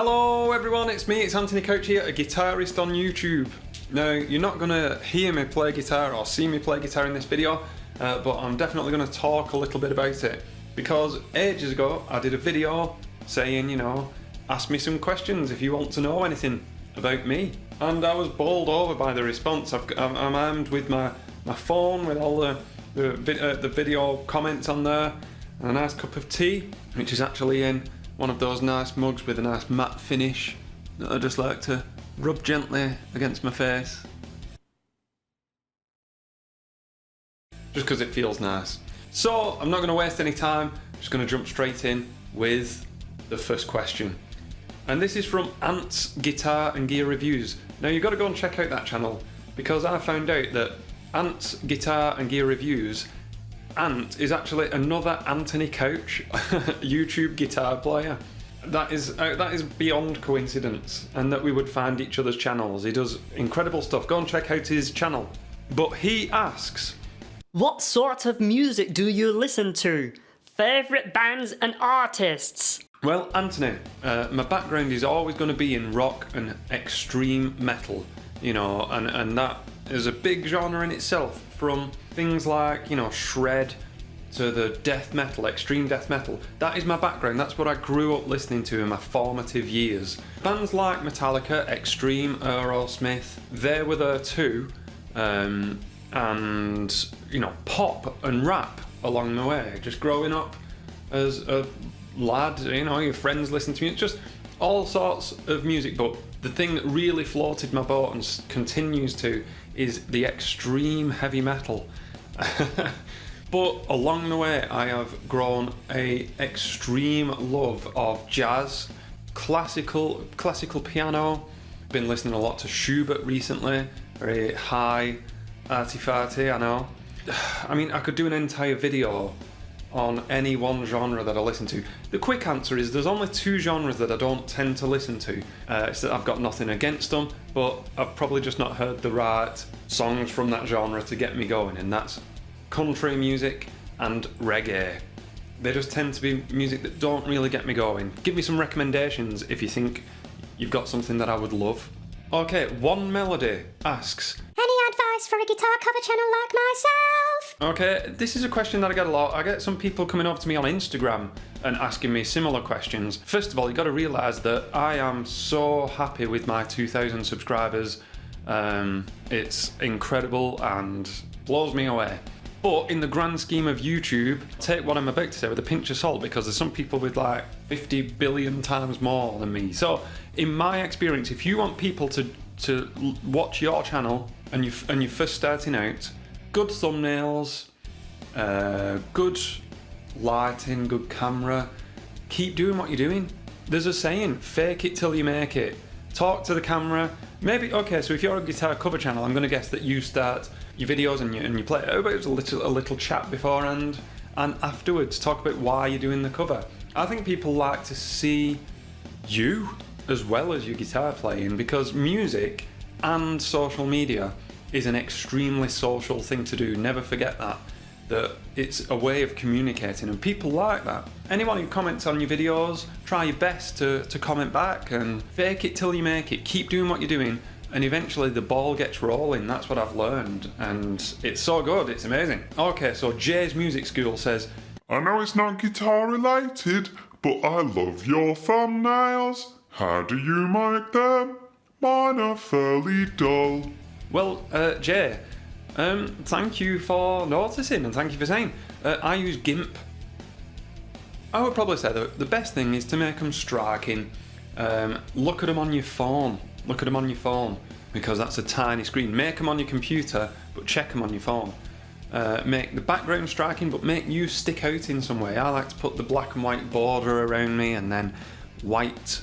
Hello everyone, it's me, it's Anthony Couch here, a guitarist on YouTube. Now, you're not going to hear me play guitar or see me play guitar in this video, but I'm definitely going to talk a little bit about it. Because ages ago, I did a video saying, ask me some questions if you want to know anything about me. And I was bowled over by the response. I'm armed with my phone with all the video comments on there, and a nice cup of tea, which is actually in one of those nice mugs with a nice matte finish that I just like to rub gently against my face. Just because it feels nice. So, I'm not going to waste any time, I'm just going to jump straight in with the first question. And this is from Ant's Guitar and Gear Reviews. Now you've got to go and check out that channel, because I found out that Ant's Guitar and Gear Reviews, Ant is actually another Anthony Couch YouTube guitar player. That is beyond coincidence, and that we would find each other's channels. He does incredible stuff. Go and check out his channel. But he asks, what sort of music do you listen to? Favourite bands and artists? Well, Anthony, my background is always going to be in rock and extreme metal, and that is a big genre in itself, from things like, shred to the death metal, extreme death metal. That is my background, that's what I grew up listening to in my formative years. Bands like Metallica, Extreme, Aerosmith, they were there too, and, pop and rap along the way. Just growing up as a lad, your friends listen to music, just all sorts of music. But the thing that really floated my boat and continues to is the extreme heavy metal. But along the way I have grown a extreme love of jazz, classical piano. Been listening a lot to Schubert recently, very high arty-farty, I know. I mean, I could do an entire video on any one genre that I listen to. The quick answer is there's only two genres that I don't tend to listen to. It's that I've got nothing against them, but I've probably just not heard the right songs from that genre to get me going, and that's country music and reggae. They just tend to be music that don't really get me going. Give me some recommendations if you think you've got something that I would love. Okay, One Melody asks, any advice for a guitar cover channel like myself? Okay, this is a question that I get a lot. I get some people coming up to me on Instagram and asking me similar questions. First of all, you've got to realise that I am so happy with my 2,000 subscribers. It's incredible and blows me away. But in the grand scheme of YouTube, take what I'm about to say with a pinch of salt, because there's some people with like 50 billion times more than me. So in my experience, if you want people to watch your channel and you're first starting out, good thumbnails, good lighting, good camera, keep doing what you're doing. There's a saying, fake it till you make it. Talk to the camera. Maybe, okay, so if you're a guitar cover channel, I'm going to guess that you start your videos and you play it. How about a little chat beforehand and afterwards? Talk about why you're doing the cover. I think people like to see you as well as your guitar playing, because music and social media is an extremely social thing to do. Never forget that it's a way of communicating, and people like that. Anyone who comments on your videos, try your best to comment back, and fake it till you make it. Keep doing what you're doing, and eventually the ball gets rolling. That's what I've learned, and it's so good, it's amazing. Okay, so Jay's Music School says, I know it's not guitar related, but I love your thumbnails. How do you make them? Mine are fairly dull. Well, Jay, thank you for noticing, and thank you for saying. I use GIMP. I would probably say that the best thing is to make them striking. Look at them on your phone. Look at them on your phone, because that's a tiny screen. Make them on your computer, but check them on your phone. Make the background striking, but make you stick out in some way. I like to put the black and white border around me, and then white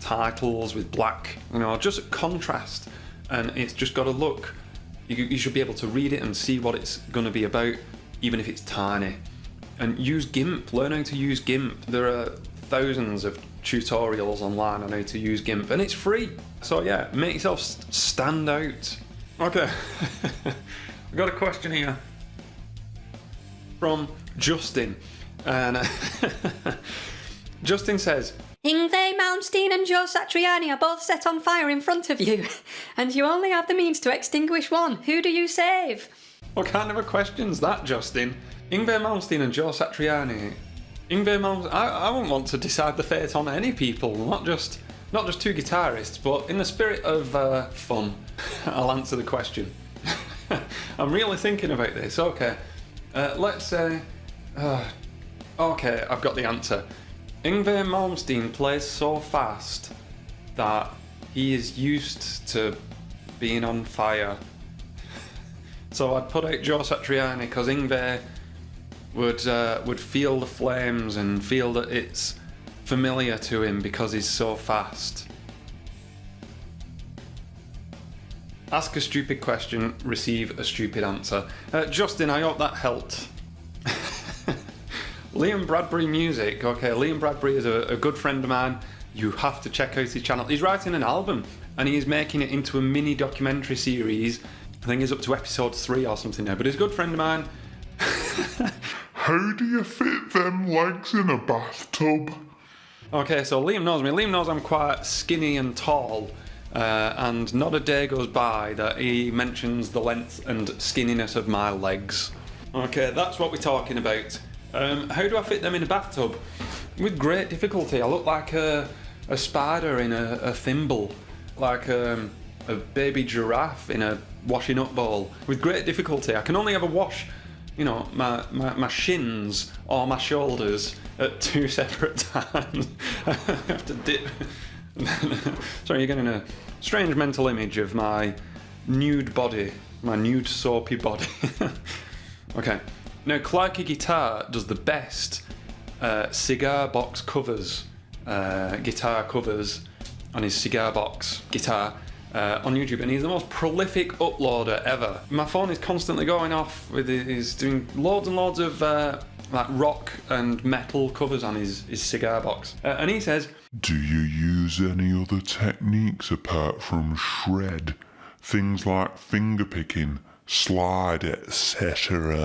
titles with black, just contrast. And it's just got to look, you should be able to read it and see what it's going to be about, even if it's tiny. And use GIMP, learn how to use GIMP. There are thousands of tutorials online on how to use GIMP, and it's free. So yeah, make yourself stand out. Okay, I've got a question here from Justin, and Justin says, Yngwie Malmsteen and Joe Satriani are both set on fire in front of you, and you only have the means to extinguish one. Who do you save? What kind of a question's that, Justin? Yngwie Malmsteen and Joe Satriani. Yngwie Malmsteen. I wouldn't want to decide the fate on any people, not just two guitarists, but in the spirit of fun, I'll answer the question. I'm really thinking about this. Okay, let's say. Okay, I've got the answer. Yngwie Malmsteen plays so fast that he is used to being on fire. So I'd put out Joe Satriani because Yngwie would feel the flames and feel that it's familiar to him because he's so fast. Ask a stupid question, receive a stupid answer. Justin, I hope that helped. Liam Bradbury Music. Okay, Liam Bradbury is a good friend of mine. You have to check out his channel. He's writing an album and he's making it into a mini documentary series. I think he's up to episode 3 or something now, but he's a good friend of mine. How do you fit them legs in a bathtub? Okay, so Liam knows me. Liam knows I'm quite skinny and tall, and not a day goes by that he mentions the length and skinniness of my legs. Okay, that's what we're talking about. How do I fit them in a bathtub? With great difficulty. I look like a spider in a thimble, like a baby giraffe in a washing up bowl. With great difficulty. I can only ever wash, my shins or my shoulders at 2 separate times. I have to dip. Sorry, you're getting a strange mental image of my nude body, my nude soapy body. Okay. Now, Clarky Guitar does the best cigar box covers, guitar covers on his cigar box guitar on YouTube, and he's the most prolific uploader ever. My phone is constantly going off with he's doing loads and loads of like rock and metal covers on his cigar box. And he says, Do you use any other techniques apart from shred? Things like finger picking, slide, etc.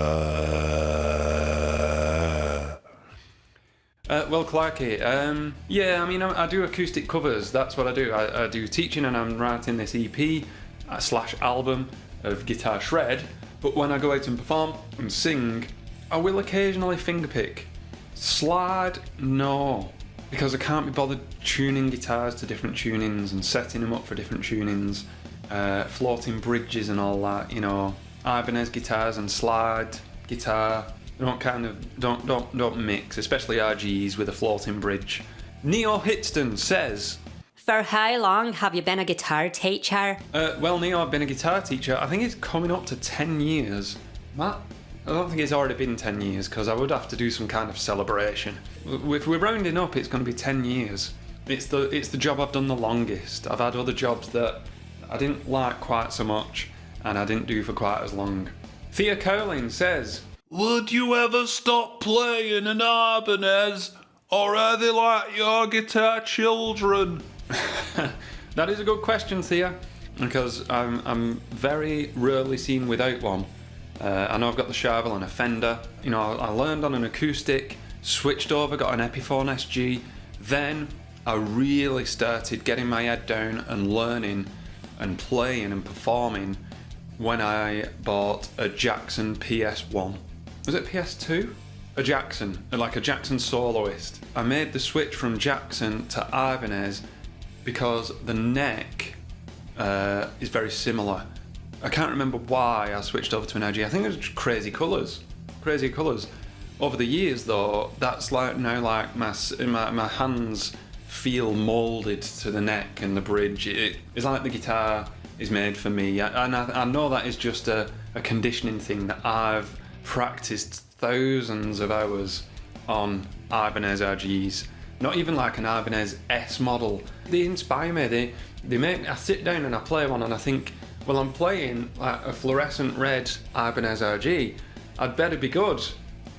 Well, Clarky, yeah, I mean, I do acoustic covers. That's what I do. I do teaching, and I'm writing this EP / album of guitar shred. But when I go out and perform and sing, I will occasionally finger pick. Slide, no, because I can't be bothered tuning guitars to different tunings and setting them up for different tunings, floating bridges and all that. Ibanez guitars and slide guitar. Don't mix, especially RGs with a floating bridge. Neo Hitston says, For how long have you been a guitar teacher? well, Neo, I've been a guitar teacher. I think it's coming up to 10 years. Matt? I don't think it's already been 10 years because I would have to do some kind of celebration. If we're rounding up, it's going to be 10 years. It's the job I've done the longest. I've had other jobs that I didn't like quite so much and I didn't do for quite as long. Thea Cowling says, Would you ever stop playing an Ibanez, or are they like your guitar children? That is a good question, Thea, because I'm very rarely seen without one. I know I've got the Charvel and a Fender. I learned on an acoustic, switched over, got an Epiphone SG. Then I really started getting my head down and learning and playing and performing when I bought a Jackson PS1. Was it PS2? A Jackson, like a Jackson soloist. I made the switch from Jackson to Ibanez because the neck is very similar. I can't remember why I switched over to an RG. I think it was just crazy colours. Crazy colours. Over the years though, that's like now like my hands feel moulded to the neck and the bridge. It's like the guitar is made for me. And I know that is just a conditioning thing that I've practiced thousands of hours on Ibanez RGs. Not even like an Ibanez S model. They inspire me. They make. I sit down and I play one and I think, well, I'm playing like a fluorescent red Ibanez RG. I'd better be good.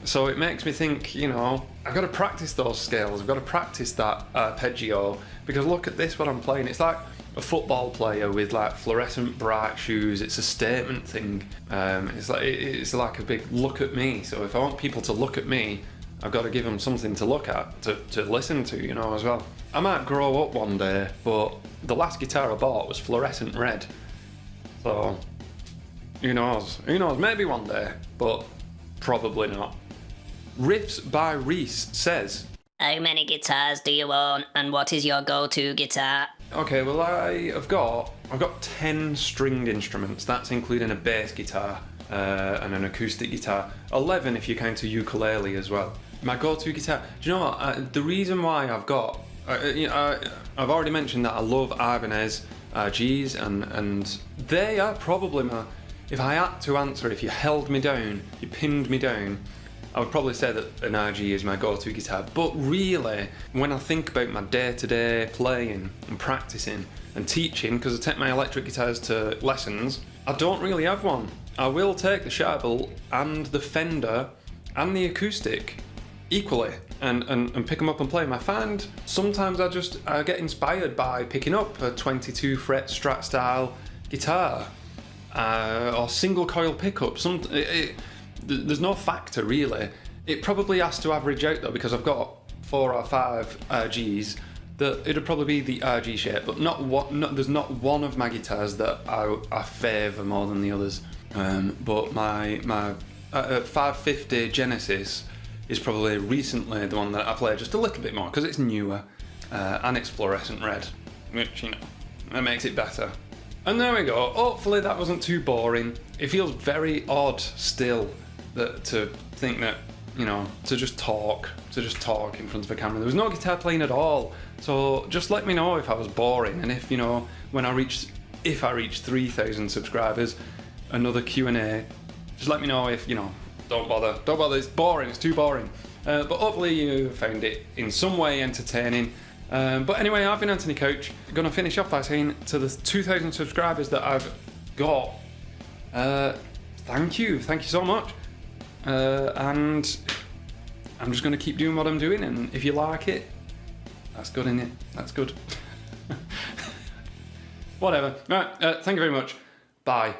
So it makes me think, I've got to practice those scales. I've got to practice that arpeggio because look at this, what I'm playing. It's like a football player with like fluorescent bright shoes. It's a statement thing. It's like a big look at me. So if I want people to look at me, I've got to give them something to look at, to listen to, as well. I might grow up one day, but the last guitar I bought was fluorescent red. So, who knows? Who knows? Maybe one day, but probably not. Riffs by Reese says, How many guitars do you own, and what is your go-to guitar? okay, well I've got 10 stringed instruments. That's including a bass guitar and an acoustic guitar. 11 if you count a ukulele as well. My go-to guitar. Do you know what? The reason why I've got, I've already mentioned that I love Ibanez RGs, and they are probably my. If I had to answer, if you held me down, you pinned me down, I would probably say that an RG is my go-to guitar. But really, when I think about my day-to-day playing and practicing and teaching, because I take my electric guitars to lessons, I don't really have one. I will take the Sharble and the Fender and the acoustic equally and pick them up and play them. I find sometimes I get inspired by picking up a 22 fret Strat style guitar or single coil pickup. There's no factor really. It probably has to average out though, because I've got 4 or 5 RGs that it'd probably be the RG shape, but there's not one of my guitars that I favour more than the others. But my 550 Genesis is probably recently the one that I play just a little bit more because it's newer and it's fluorescent red, which, you know, that makes it better. And there we go. Hopefully that wasn't too boring. It feels very odd still to think that, you know, to just talk in front of a camera. There was no guitar playing at all. So just let me know if I was boring, and if, you know, if I reach 3,000 subscribers, another Q&A. Just let me know if, you know, don't bother, it's boring, it's too boring. But hopefully you found it in some way entertaining. But anyway, I've been Anthony Couch. I'm gonna finish off by saying to the 2,000 subscribers that I've got, thank you so much. And I'm just gonna keep doing what I'm doing, and if you like it, that's good, innit? That's good. Whatever. Right, thank you very much. Bye.